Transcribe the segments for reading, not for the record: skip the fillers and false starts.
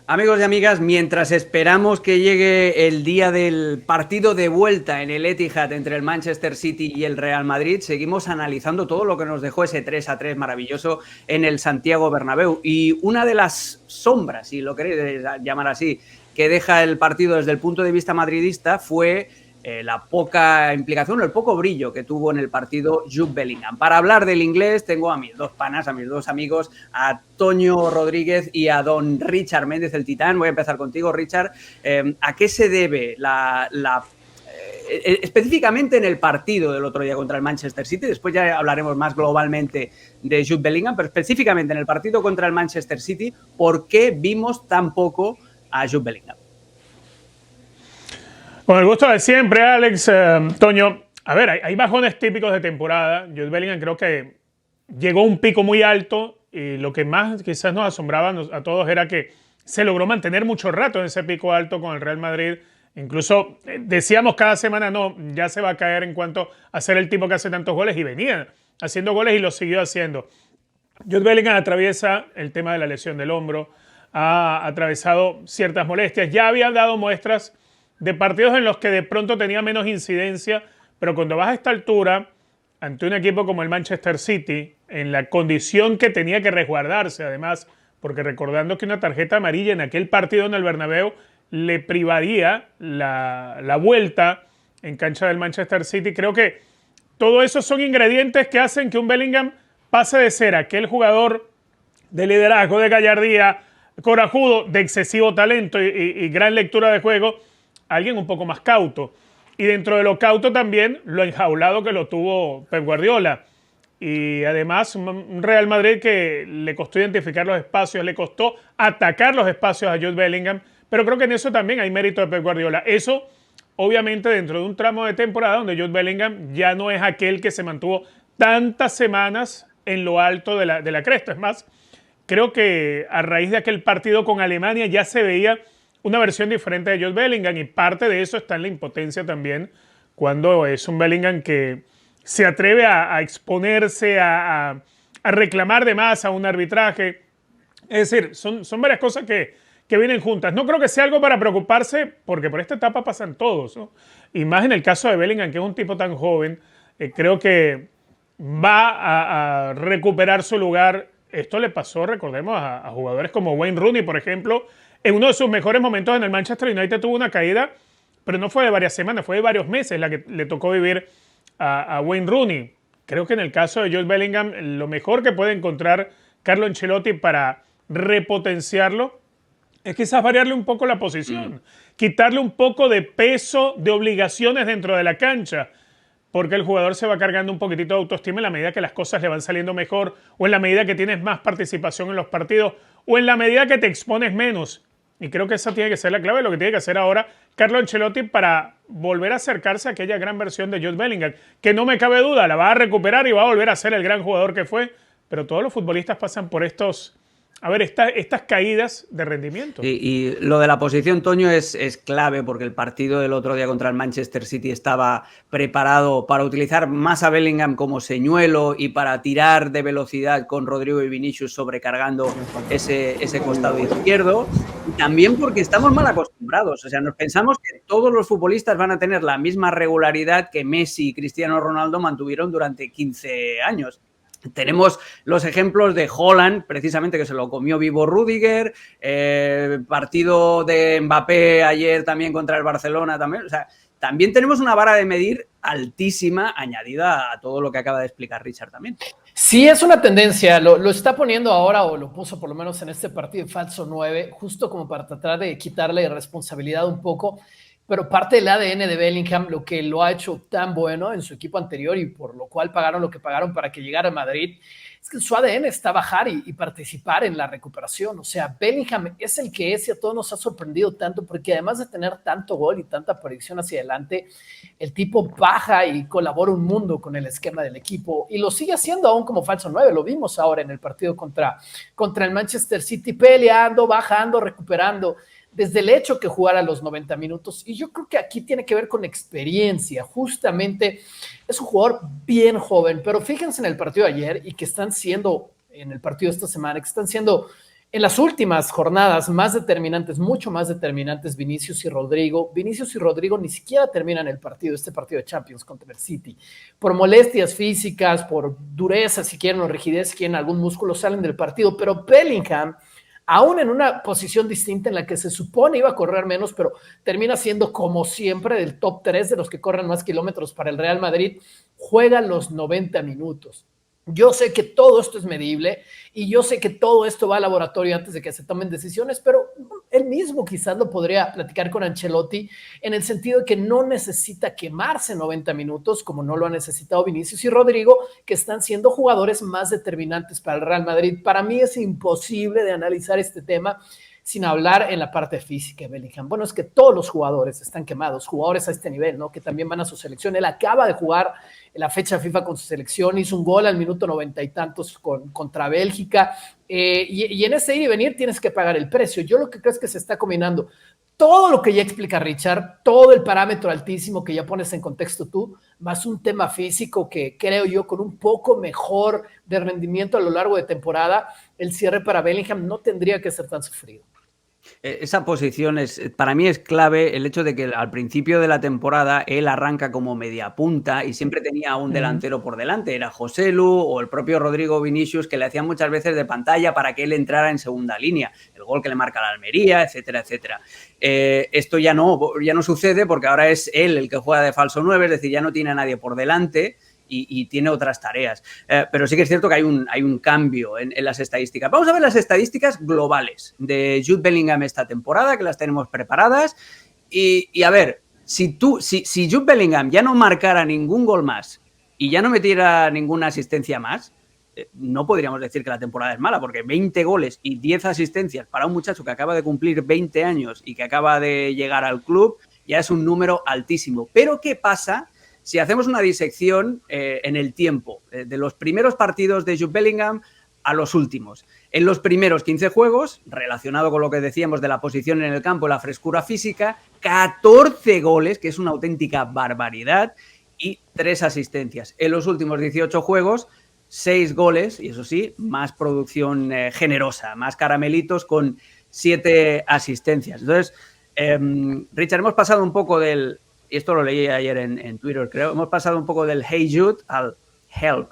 Amigos y amigas, mientras esperamos que llegue el día del partido de vuelta en el Etihad entre el Manchester City y el Real Madrid, seguimos analizando todo lo que nos dejó ese 3-3 maravilloso en el Santiago Bernabéu. Y una de las sombras, si lo queréis llamar así, que deja el partido desde el punto de vista madridista fue la poca implicación o el poco brillo que tuvo en el partido Jude Bellingham. Para hablar del inglés tengo a mis dos panas, a mis dos amigos, a Toño Rodríguez y a don Richard Méndez, el Titán. Voy a empezar contigo, Richard. ¿A qué se debe específicamente en el partido del otro día contra el Manchester City? Después ya hablaremos más globalmente de Jude Bellingham, pero específicamente en el partido contra el Manchester City, ¿por qué vimos tan poco a Jude Bellingham? Con el gusto de siempre, Alex, Toño. A ver, hay bajones típicos de temporada. Jude Bellingham creo que llegó a un pico muy alto y lo que más quizás nos asombraba a todos era que se logró mantener mucho rato en ese pico alto con el Real Madrid. Incluso decíamos cada semana, no, ya se va a caer en cuanto a ser el tipo que hace tantos goles, y venía haciendo goles y lo siguió haciendo. Jude Bellingham atraviesa el tema de la lesión del hombro, ha atravesado ciertas molestias, ya había dado muestras de partidos en los que de pronto tenía menos incidencia, pero cuando vas a esta altura, ante un equipo como el Manchester City, en la condición que tenía que resguardarse, además, porque recordando que una tarjeta amarilla en aquel partido en el Bernabéu le privaría la vuelta en cancha del Manchester City, creo que todo eso son ingredientes que hacen que un Bellingham pase de ser aquel jugador de liderazgo, de gallardía, corajudo, de excesivo talento y gran lectura de juego, alguien un poco más cauto. Y dentro de lo cauto también lo enjaulado que lo tuvo Pep Guardiola. Y además un Real Madrid que le costó identificar los espacios, le costó atacar los espacios a Jude Bellingham, pero creo que en eso también hay mérito de Pep Guardiola. Eso, obviamente, dentro de un tramo de temporada donde Jude Bellingham ya no es aquel que se mantuvo tantas semanas en lo alto de la cresta. Es más, creo que a raíz de aquel partido con Alemania ya se veía una versión diferente de Jude Bellingham, y parte de eso está en la impotencia también, cuando es un Bellingham que se atreve a exponerse, a reclamar de más a un arbitraje. Es decir, son varias cosas que vienen juntas. No creo que sea algo para preocuparse, porque por esta etapa pasan todos, ¿no? Y más en el caso de Bellingham, que es un tipo tan joven, creo que va a recuperar su lugar. Esto le pasó, recordemos, a jugadores como Wayne Rooney, por ejemplo. En uno de sus mejores momentos en el Manchester United tuvo una caída, pero no fue de varias semanas, fue de varios meses la que le tocó vivir a Wayne Rooney. Creo que en el caso de Jude Bellingham, lo mejor que puede encontrar Carlo Ancelotti para repotenciarlo es quizás variarle un poco la posición, quitarle un poco de peso, de obligaciones dentro de la cancha, porque el jugador se va cargando un poquitito de autoestima en la medida que las cosas le van saliendo mejor, o en la medida que tienes más participación en los partidos, o en la medida que te expones menos. Y creo que esa tiene que ser la clave de lo que tiene que hacer ahora Carlo Ancelotti para volver a acercarse a aquella gran versión de Jude Bellingham, que no me cabe duda, la va a recuperar y va a volver a ser el gran jugador que fue, pero todos los futbolistas pasan por estas caídas de rendimiento. Y lo de la posición, Toño, es clave, porque el partido del otro día contra el Manchester City estaba preparado para utilizar más a Bellingham como señuelo y para tirar de velocidad con Rodrigo y Vinicius sobrecargando ese costado izquierdo. Y también porque estamos mal acostumbrados. O sea, nos pensamos que todos los futbolistas van a tener la misma regularidad que Messi y Cristiano Ronaldo mantuvieron durante 15 años. Tenemos los ejemplos de Haaland, precisamente, que se lo comió vivo Rüdiger, partido de Mbappé ayer también contra el Barcelona también. O sea, también tenemos una vara de medir altísima, añadida a todo lo que acaba de explicar Richard también. Sí, es una tendencia, lo está poniendo ahora, o lo puso por lo menos en este partido de falso 9, justo como para tratar de quitarle responsabilidad un poco, pero parte del ADN de Bellingham, lo que lo ha hecho tan bueno en su equipo anterior y por lo cual pagaron lo que pagaron para que llegara a Madrid, es que su ADN está bajar y participar en la recuperación. O sea, Bellingham es el que es, y a todos nos ha sorprendido tanto, porque además de tener tanto gol y tanta proyección hacia adelante, el tipo baja y colabora un mundo con el esquema del equipo, y lo sigue haciendo aún como falso 9. Lo vimos ahora en el partido contra el Manchester City, peleando, bajando, recuperando, desde el hecho que jugara los 90 minutos. Y yo creo que aquí tiene que ver con experiencia. Justamente es un jugador bien joven, pero fíjense en el partido de ayer y que están siendo, en el partido de esta semana, que están siendo En las últimas jornadas más determinantes, mucho más determinantes, Vinicius y Rodrigo ni siquiera terminan este partido de Champions contra el City. Por molestias físicas, por dureza, si quieren, o rigidez, si quieren, algún músculo, salen del partido. Pero Bellingham, aún en una posición distinta en la que se supone iba a correr menos, pero termina siendo, como siempre, del top 3 de los que corren más kilómetros para el Real Madrid, juega los 90 minutos. Yo sé que todo esto es medible y yo sé que todo esto va al laboratorio antes de que se tomen decisiones, pero él mismo quizás lo podría platicar con Ancelotti en el sentido de que no necesita quemarse 90 minutos como no lo han necesitado Vinicius y Rodrigo, que están siendo jugadores más determinantes para el Real Madrid. Para mí es imposible de analizar este tema sin hablar en la parte física de Bellingham. Bueno, es que todos los jugadores están quemados, jugadores a este nivel, ¿no? Que también van a su selección. Él acaba de jugar en la fecha FIFA con su selección, hizo un gol al minuto 90 y tantos contra Bélgica, y en ese ir y venir tienes que pagar el precio. Yo lo que creo es que se está combinando todo lo que ya explica Richard, todo el parámetro altísimo que ya pones en contexto tú, más un tema físico que creo yo con un poco mejor de rendimiento a lo largo de temporada, el cierre para Bellingham no tendría que ser tan sufrido. Esa posición para mí es clave, el hecho de que al principio de la temporada él arranca como media punta y siempre tenía un delantero por delante, era Joselu o el propio Rodrigo Vinicius, que le hacían muchas veces de pantalla para que él entrara en segunda línea, el gol que le marca la Almería, etcétera, etcétera. Esto ya no sucede porque ahora es él el que juega de falso 9, es decir, ya no tiene a nadie por delante y tiene otras tareas. Pero sí que es cierto que hay un cambio en las estadísticas. Vamos a ver las estadísticas globales de Jude Bellingham esta temporada, que las tenemos preparadas. Y a ver, si Jude Bellingham ya no marcara ningún gol más y ya no metiera ninguna asistencia más, no podríamos decir que la temporada es mala, porque 20 goles y 10 asistencias para un muchacho que acaba de cumplir 20 años y que acaba de llegar al club ya es un número altísimo. Pero ¿qué pasa si hacemos una disección en el tiempo, de los primeros partidos de Jude Bellingham a los últimos? En los primeros 15 juegos, relacionado con lo que decíamos de la posición en el campo, la frescura física, 14 goles, que es una auténtica barbaridad, y 3 asistencias. En los últimos 18 juegos, 6 goles, y eso sí, más producción generosa, más caramelitos con 7 asistencias. Entonces, Richard, hemos pasado un poco del... Y esto lo leí ayer en Twitter, creo. Hemos pasado un poco del Hey Jude al Help.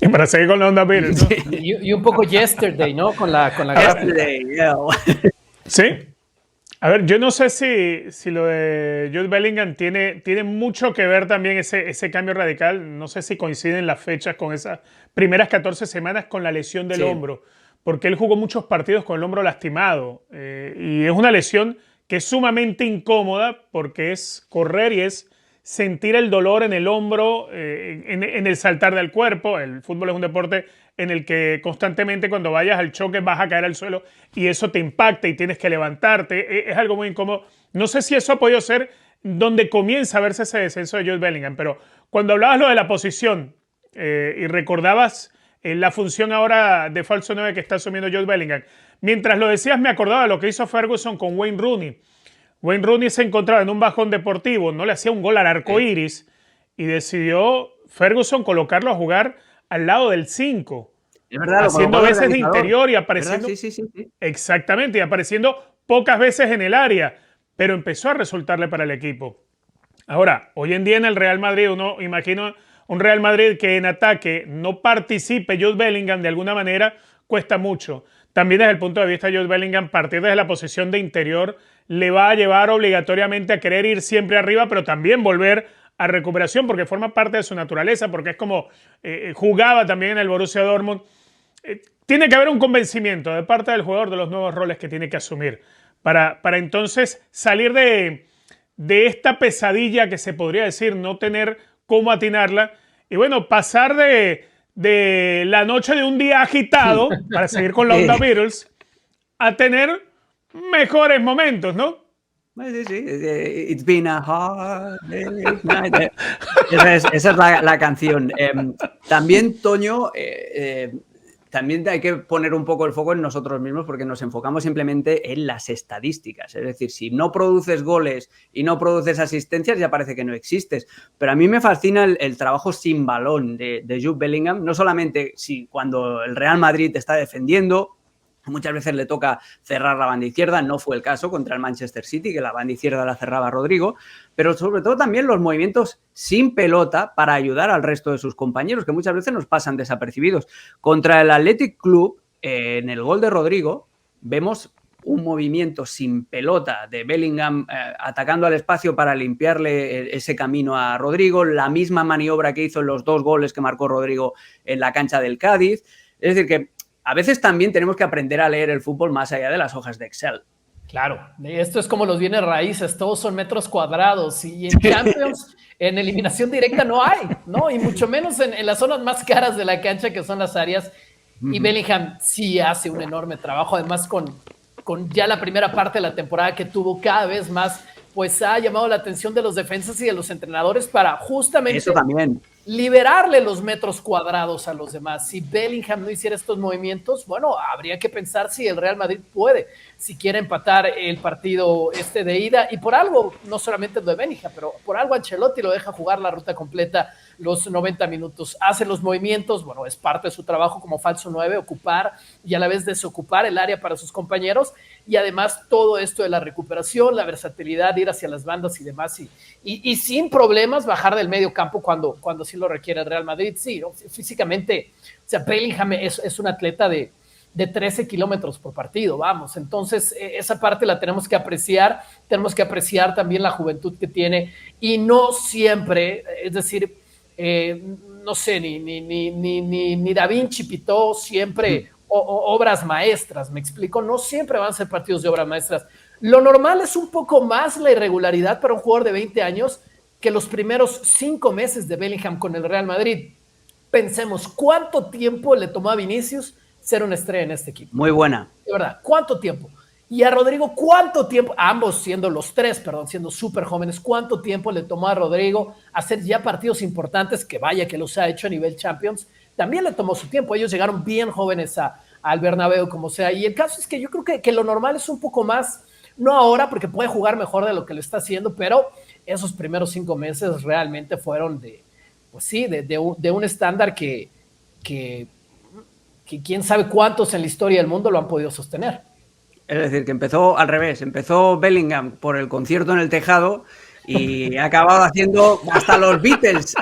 Y para seguir con la onda Beatles, ¿no? Sí. Y un poco Yesterday, ¿no? Con la Yesterday, yeah. Sí. A ver, yo no sé si lo de Jude Bellingham tiene mucho que ver también ese cambio radical. No sé si coinciden las fechas con esas primeras 14 semanas con la lesión del hombro. Porque él jugó muchos partidos con el hombro lastimado. Y es una lesión que es sumamente incómoda porque es correr y es sentir el dolor en el hombro, en el saltar del cuerpo. El fútbol es un deporte en el que constantemente cuando vayas al choque vas a caer al suelo y eso te impacta y tienes que levantarte. Es algo muy incómodo. No sé si eso ha podido ser donde comienza a verse ese descenso de Jude Bellingham, pero cuando hablabas lo de la posición y recordabas la función ahora de falso 9 que está asumiendo Jude Bellingham, mientras lo decías me acordaba de lo que hizo Ferguson con Wayne Rooney. Wayne Rooney se encontraba en un bajón deportivo, no le hacía un gol al arco iris y decidió Ferguson colocarlo a jugar al lado del 5. Es verdad, haciendo veces de interior y apareciendo. Sí. Exactamente, y apareciendo pocas veces en el área, pero empezó a resultarle para el equipo. Ahora, hoy en día en el Real Madrid, uno imagina un Real Madrid que en ataque no participe Jude Bellingham de alguna manera, cuesta mucho. También desde el punto de vista de Jude Bellingham, partir desde la posición de interior le va a llevar obligatoriamente a querer ir siempre arriba, pero también volver a recuperación porque forma parte de su naturaleza, porque es como jugaba también en el Borussia Dortmund. Tiene que haber un convencimiento de parte del jugador de los nuevos roles que tiene que asumir para entonces salir de esta pesadilla que se podría decir, no tener cómo atinarla y bueno, pasar de la noche de un día agitado, para seguir con la onda Beatles, a tener mejores momentos, ¿no? Sí. It's been a hard night. Esa es la canción. También, Toño, también hay que poner un poco el foco en nosotros mismos porque nos enfocamos simplemente en las estadísticas. Es decir, si no produces goles y no produces asistencias, ya parece que no existes. Pero a mí me fascina el trabajo sin balón de Jude Bellingham, no solamente cuando el Real Madrid está defendiendo. Muchas veces le toca cerrar la banda izquierda, no fue el caso contra el Manchester City, que la banda izquierda la cerraba Rodrigo, pero sobre todo también los movimientos sin pelota para ayudar al resto de sus compañeros, que muchas veces nos pasan desapercibidos. Contra el Athletic Club, en el gol de Rodrigo, vemos un movimiento sin pelota de Bellingham atacando al espacio para limpiarle ese camino a Rodrigo, la misma maniobra que hizo en los 2 goles que marcó Rodrigo en la cancha del Cádiz. Es decir, que a veces también tenemos que aprender a leer el fútbol más allá de las hojas de Excel. Claro, esto es como los bienes raíces, todos son metros cuadrados y en Champions, en eliminación directa no hay, ¿no? Y mucho menos en las zonas más caras de la cancha que son las áreas. Y Bellingham sí hace un enorme trabajo, además con ya la primera parte de la temporada que tuvo cada vez más, pues ha llamado la atención de los defensas y de los entrenadores para justamente eso también liberarle los metros cuadrados a los demás. Si Bellingham no hiciera estos movimientos, bueno, habría que pensar si el Real Madrid puede, si quiere empatar el partido de ida, y por algo, no solamente lo de Bellingham, pero por algo Ancelotti lo deja jugar la ruta completa los 90 minutos, hace los movimientos, bueno, es parte de su trabajo como falso 9, ocupar y a la vez desocupar el área para sus compañeros, y además todo esto de la recuperación, la versatilidad, ir hacia las bandas y demás, y sin problemas bajar del medio campo cuando sí lo requiere el Real Madrid. Sí, ¿no? Físicamente, o sea, Bellingham es un atleta de 13 kilómetros por partido, vamos, entonces esa parte la tenemos que apreciar también la juventud que tiene, y no siempre, es decir, no sé, ni Da Vinci pitó siempre obras maestras, me explico, no siempre van a ser partidos de obras maestras. Lo normal es un poco más la irregularidad para un jugador de 20 años que los primeros 5 meses de Bellingham con el Real Madrid. Pensemos, ¿cuánto tiempo le tomó a Vinicius ser una estrella en este equipo? Muy buena. De verdad, ¿cuánto tiempo? Y a Rodrigo, ¿cuánto tiempo? Ambos siendo siendo súper jóvenes, ¿cuánto tiempo le tomó a Rodrigo hacer ya partidos importantes? Que vaya que los ha hecho a nivel Champions. También le tomó su tiempo. Ellos llegaron bien jóvenes al Bernabéu, como sea. Y el caso es que yo creo que lo normal es un poco más, no ahora, porque puede jugar mejor de lo que lo está haciendo, pero esos primeros 5 meses realmente fueron de un estándar que quién sabe cuántos en la historia del mundo lo han podido sostener. Es decir, que empezó al revés, empezó Bellingham por el concierto en el tejado y ha acabado haciendo hasta los Beatles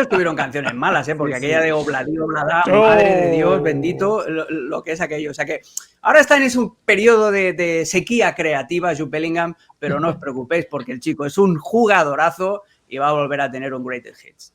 tuvieron canciones malas, porque aquella de Obladi, Oblada, madre de Dios, bendito, lo que es aquello. O sea que ahora está en un periodo de sequía creativa Jude Bellingham, pero no os preocupéis porque el chico es un jugadorazo y va a volver a tener un greatest hits.